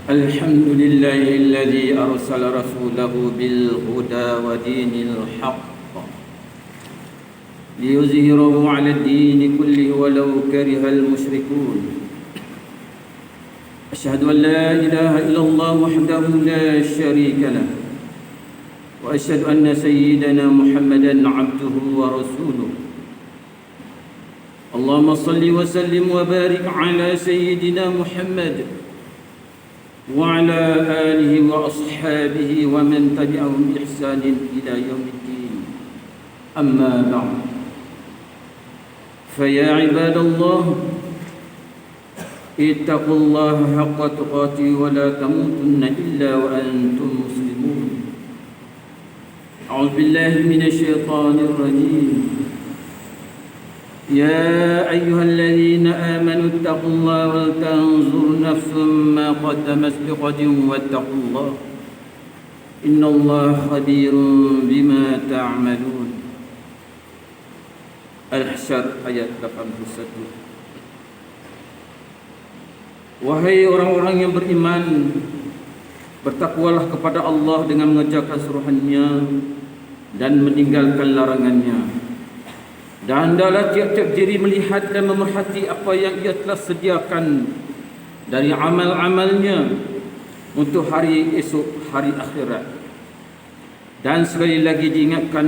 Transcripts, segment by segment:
الحمد لله الذي أرسل رسوله بالهدى ودين الحق ليظهره على الدين كله ولو كره المشركون. أشهد أن لا إله إلا الله وحده لا شريك له، وأشهد أن سيدنا محمدا عبده ورسوله. اللهم صل وسلم وبارك على سيدنا محمد وعلى آله وأصحابه ومن تبعهم بإحسان إلى يوم الدين. أما بعد، فيا عباد الله، اتقوا الله حق تقاته ولا تموتن إلا وأنتم مسلمون. أعوذ بالله من الشيطان الرجيم. يا أيها الذين آمنوا اتقوا الله ولتنظر نفس ما قدمت لغد واتقوا الله إن الله خبير بما تعملون. Al-Hasyr ayat 81. Wahai orang-orang yang beriman, bertakwalah kepada Allah dengan mengerjakan suruhannya dan meninggalkan larangannya. Dan hendaklah tiap-tiap diri melihat dan memerhati apa yang ia telah sediakan dari amal-amalnya untuk hari esok, hari akhirat. Dan sekali lagi diingatkan,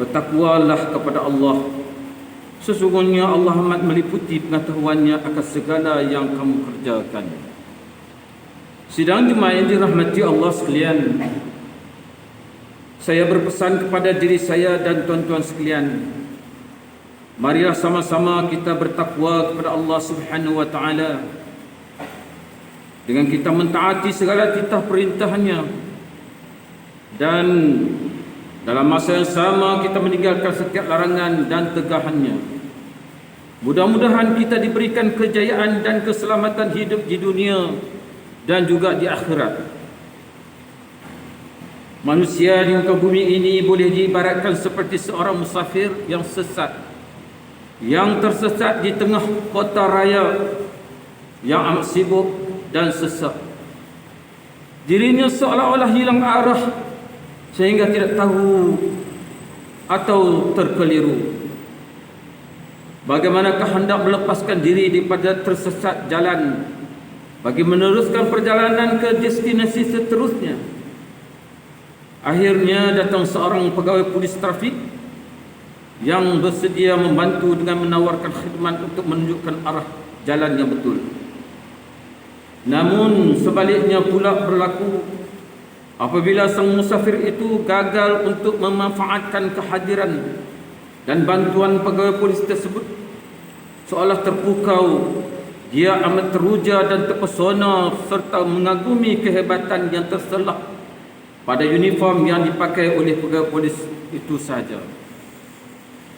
bertakwalah kepada Allah. Sesungguhnya Allah amat meliputi pengetahuannya akan segala yang kamu kerjakan. Sidang jemaah yang dirahmati Allah sekalian, saya berpesan kepada diri saya dan tuan-tuan sekalian, marilah sama-sama kita bertakwa kepada Allah Subhanahu wa taala dengan kita mentaati segala titah perintahnya, dan dalam masa yang sama kita meninggalkan setiap larangan dan tegahannya. Mudah-mudahan kita diberikan kejayaan dan keselamatan hidup di dunia dan juga di akhirat. Manusia di muka bumi ini boleh diibaratkan seperti seorang musafir yang sesat, yang tersesat di tengah kota raya yang amat sibuk dan sesak. Dirinya seolah-olah hilang arah sehingga tidak tahu atau terkeliru. Bagaimanakah hendak melepaskan diri daripada tersesat jalan bagi meneruskan perjalanan ke destinasi seterusnya? Akhirnya datang seorang pegawai polis trafik yang bersedia membantu dengan menawarkan khidmat untuk menunjukkan arah jalan yang betul. Namun sebaliknya pula berlaku apabila sang musafir itu gagal untuk memanfaatkan kehadiran dan bantuan pegawai polis tersebut, seolah terpukau, dia amat teruja dan terpesona serta mengagumi kehebatan yang terselah pada uniform yang dipakai oleh pegawai polis itu saja.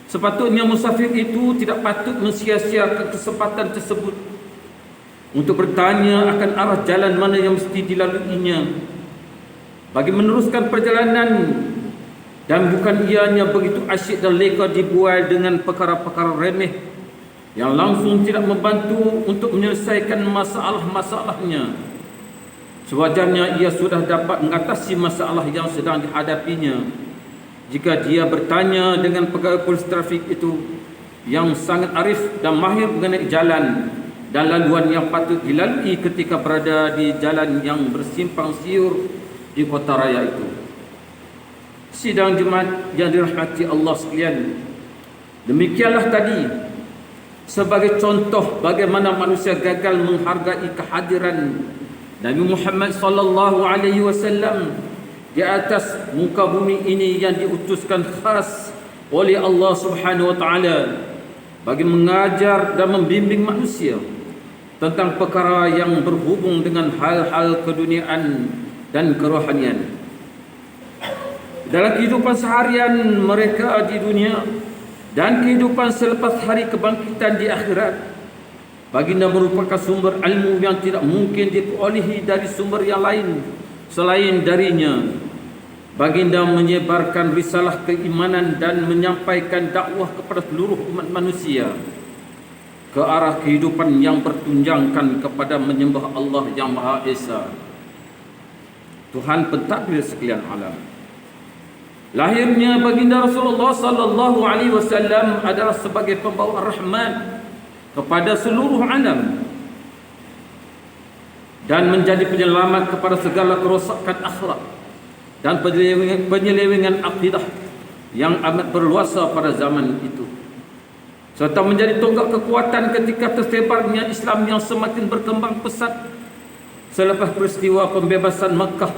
Sepatutnya musafir itu tidak patut mensia-siakan kesempatan tersebut untuk bertanya akan arah jalan mana yang mesti dilaluinya bagi meneruskan perjalanan, dan bukan ianya begitu asyik dan leka dibuai dengan perkara-perkara remeh yang langsung tidak membantu untuk menyelesaikan masalah-masalahnya. Sewajarnya ia sudah dapat mengatasi masalah yang sedang dihadapinya jika dia bertanya dengan pegawai polis trafik itu yang sangat arif dan mahir mengenai jalan dan laluan yang patut dilalui ketika berada di jalan yang bersimpang siur di kota raya itu. Sidang jemaat yang dirahmati Allah sekalian, demikianlah tadi sebagai contoh bagaimana manusia gagal menghargai kehadiran Nabi Muhammad sallallahu alaihi wasallam di atas muka bumi ini yang diutuskan khas oleh Allah Subhanahu wa taala bagi mengajar dan membimbing manusia tentang perkara yang berhubung dengan hal-hal keduniaan dan kerohanian. Dalam kehidupan seharian mereka di dunia dan kehidupan selepas hari kebangkitan di akhirat, baginda merupakan sumber ilmu yang tidak mungkin diperolehi dari sumber yang lain selain darinya. Baginda menyebarkan risalah keimanan dan menyampaikan dakwah kepada seluruh umat manusia. ke arah kehidupan yang bertunjangkan kepada menyembah Allah yang Maha Esa, Tuhan pentadbir sekalian alam. Lahirnya baginda Rasulullah sallallahu alaihi wasallam adalah sebagai pembawa rahmat kepada seluruh alam dan menjadi penyelamat kepada segala kerosakan akhlak dan penyelewengan akidah yang amat berluasa pada zaman itu, serta menjadi tonggak kekuatan ketika tersebarnya Islam yang semakin berkembang pesat selepas peristiwa pembebasan Makkah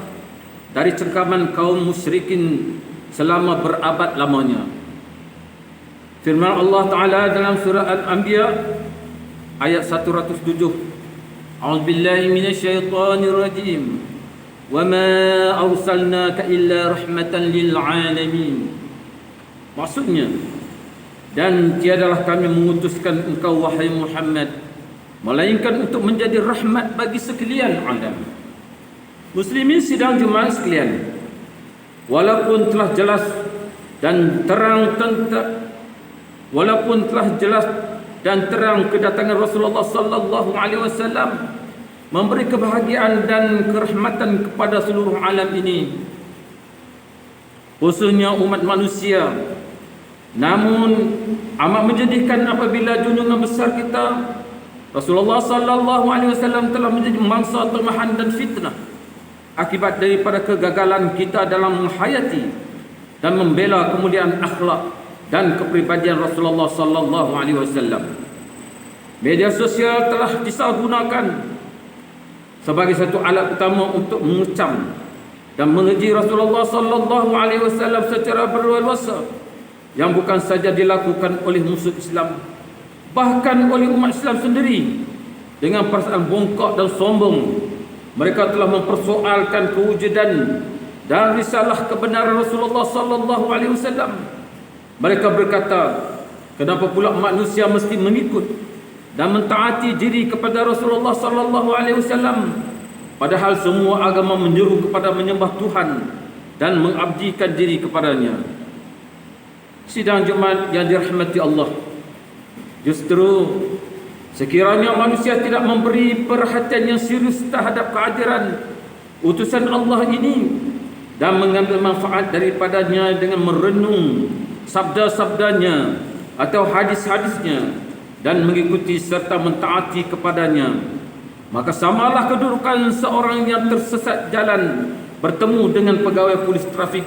dari cengkaman kaum musyrikin selama berabad lamanya. Firman Allah Ta'ala dalam surah Al-Anbiya ayat 107, A'udzubillahi minasyaitonirrajim, wa ma arsalnaka illa rahmatan lil alamin. Maksudnya, dan tiadalah kami mengutuskan engkau wahai Muhammad melainkan untuk menjadi rahmat bagi sekalian alam. Muslimin sidang jemaah sekalian, walaupun telah jelas dan terang kedatangan Rasulullah sallallahu alaihi wasallam memberi kebahagiaan dan kerahmatan kepada seluruh alam ini, khususnya umat manusia, namun amat menjadikan apabila junjungan besar kita Rasulullah sallallahu alaihi wasallam telah menjadi mangsa kelemahan dan fitnah akibat daripada kegagalan kita dalam menghayati dan membela kemuliaan akhlak dan kepribadian Rasulullah sallallahu alaihi wasallam. Media sosial telah disalahgunakan sebagai satu alat utama untuk mengecam dan mengeji Rasulullah sallallahu alaihi wasallam secara berleluasa, yang bukan saja dilakukan oleh musuh Islam, bahkan oleh umat Islam sendiri. Dengan perasaan bongkok dan sombong, mereka telah mempersoalkan kewujudan dan risalah kebenaran Rasulullah sallallahu alaihi wasallam. Mereka berkata, kenapa pula manusia mesti mengikut dan mentaati diri kepada Rasulullah sallallahu alaihi wasallam, padahal semua agama menyeru kepada menyembah Tuhan dan mengabdikan diri kepadanya. Sidang Jumaat yang dirahmati Allah, justru sekiranya manusia tidak memberi perhatian yang serius terhadap kehadiran utusan Allah ini dan mengambil manfaat daripadanya dengan merenung sabda-sabdanya atau hadis-hadisnya dan mengikuti serta mentaati kepadanya, maka samalah kedudukan seorang yang tersesat jalan bertemu dengan pegawai polis trafik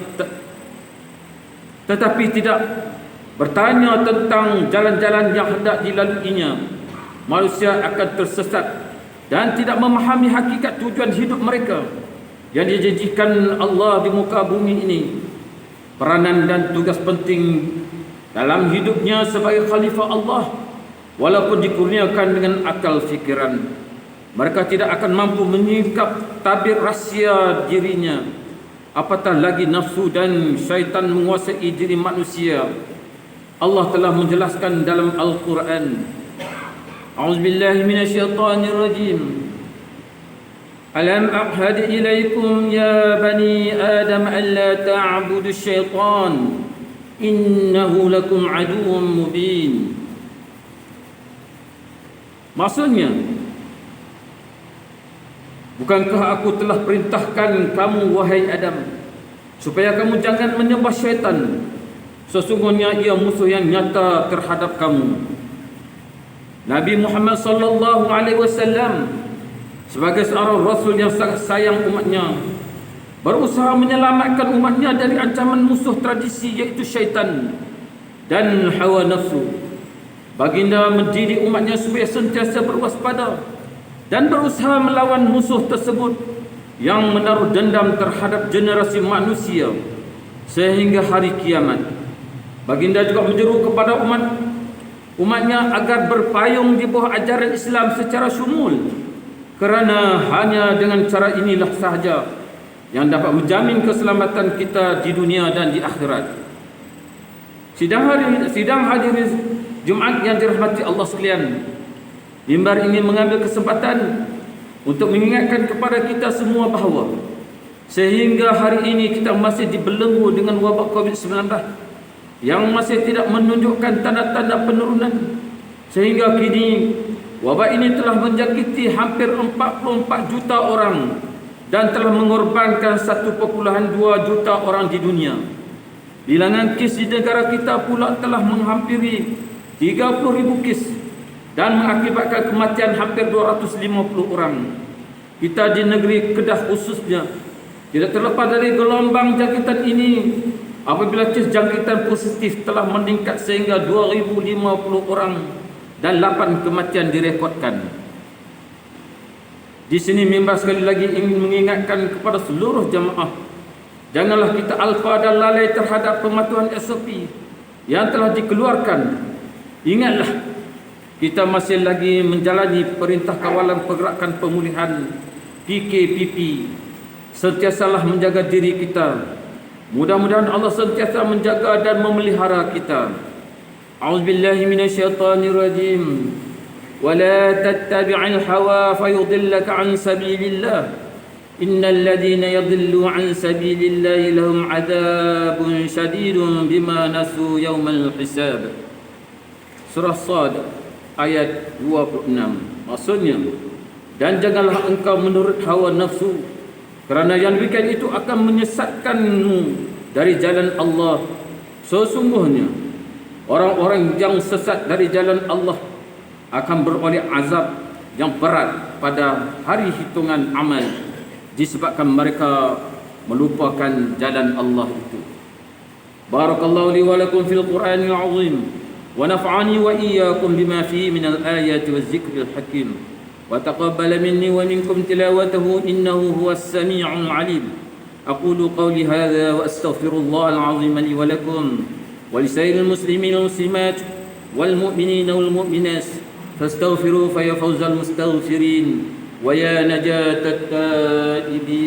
tetapi tidak bertanya tentang jalan-jalan yang hendak dilaluinya. Manusia akan tersesat dan tidak memahami hakikat tujuan hidup mereka yang dijanjikan Allah di muka bumi ini. Peranan dan tugas penting dalam hidupnya sebagai khalifah Allah, walaupun dikurniakan dengan akal fikiran, mereka tidak akan mampu menyingkap tabir rahsia dirinya, apatah lagi nafsu dan syaitan menguasai diri manusia. Allah telah menjelaskan dalam Al-Quran, A'udzubillahi minasyaitonirrajim, Alam a'had ilaikum ya bani Adam an la ta'budu syaitan innahu lakum aduwwun mubin. Maksudnya, bukankah aku telah perintahkan kamu wahai Adam supaya kamu jangan menyembah syaitan? Sesungguhnya ia musuh yang nyata terhadap kamu. Nabi Muhammad sallallahu alaihi wasallam sebagai seorang rasul yang sangat sayang umatnya berusaha menyelamatkan umatnya dari ancaman musuh tradisi iaitu syaitan dan hawa nafsu. Baginda mendidik umatnya supaya sentiasa berwaspada dan berusaha melawan musuh tersebut yang menaruh dendam terhadap generasi manusia sehingga hari kiamat. Baginda juga menyeru kepada umatnya agar berpayung di bawah ajaran Islam secara syumul, kerana hanya dengan cara inilah sahaja yang dapat menjamin keselamatan kita di dunia dan di akhirat. Sidang hadirin Jumaat yang dirahmati Allah sekalian, mimbar ini mengambil kesempatan untuk mengingatkan kepada kita semua bahawa sehingga hari ini kita masih dibelenggu dengan wabak COVID-19 yang masih tidak menunjukkan tanda-tanda penurunan, Sehingga kini wabak ini telah menjangkiti hampir 44 juta orang dan telah mengorbankan 1,2 juta orang di dunia. Bilangan kes di negara kita pula telah menghampiri 30,000 kes dan mengakibatkan kematian hampir 250 orang. Kita di negeri Kedah khususnya tidak terlepas dari gelombang jangkitan ini apabila kes jangkitan positif telah meningkat sehingga 2,050 orang dan 8 kematian direkodkan. Di sini mimbar sekali lagi ingin mengingatkan kepada seluruh jemaah, janganlah kita alfa dan lalai terhadap pematuhan SOP yang telah dikeluarkan. Ingatlah, kita masih lagi menjalani perintah kawalan pergerakan pemulihan PKPP. Sentiasalah menjaga diri kita. Mudah-mudahan Allah sentiasa menjaga dan memelihara kita. A'udzubillahi minasyaitonirrajim. Wala tattabi'il hawa fayudillaka 'an sabilillah. Innal ladzina yadhillu 'an sabilillahi lahum 'adzabun syadidun bima nasu yaumal hisab. Surah Sad ayat 26. Maksudnya, dan janganlah engkau menurut hawa nafsu, kerana yang demikian itu akan menyesatkanmu dari jalan Allah. Sesungguhnya orang-orang yang sesat dari jalan Allah akan beroleh azab yang berat pada hari hitungan amal disebabkan mereka melupakan jalan Allah itu. Barakallahu li wa lakum fil Qur'anil 'azim wa naf'ani wa iyyakum bima fihi minal ayati waz zikril hakim wa taqabbal minni wa minkum tilawatahu innahu huwas sami'ul 'alim. Aqulu qawli hadha wa astaghfirullahal 'azim li wa lakum wa lisairil muslimin wal muslimat wal mu'minina wal mu'minat فاستغفروا فيا فوز المستغفرين ويا نجاة التائبين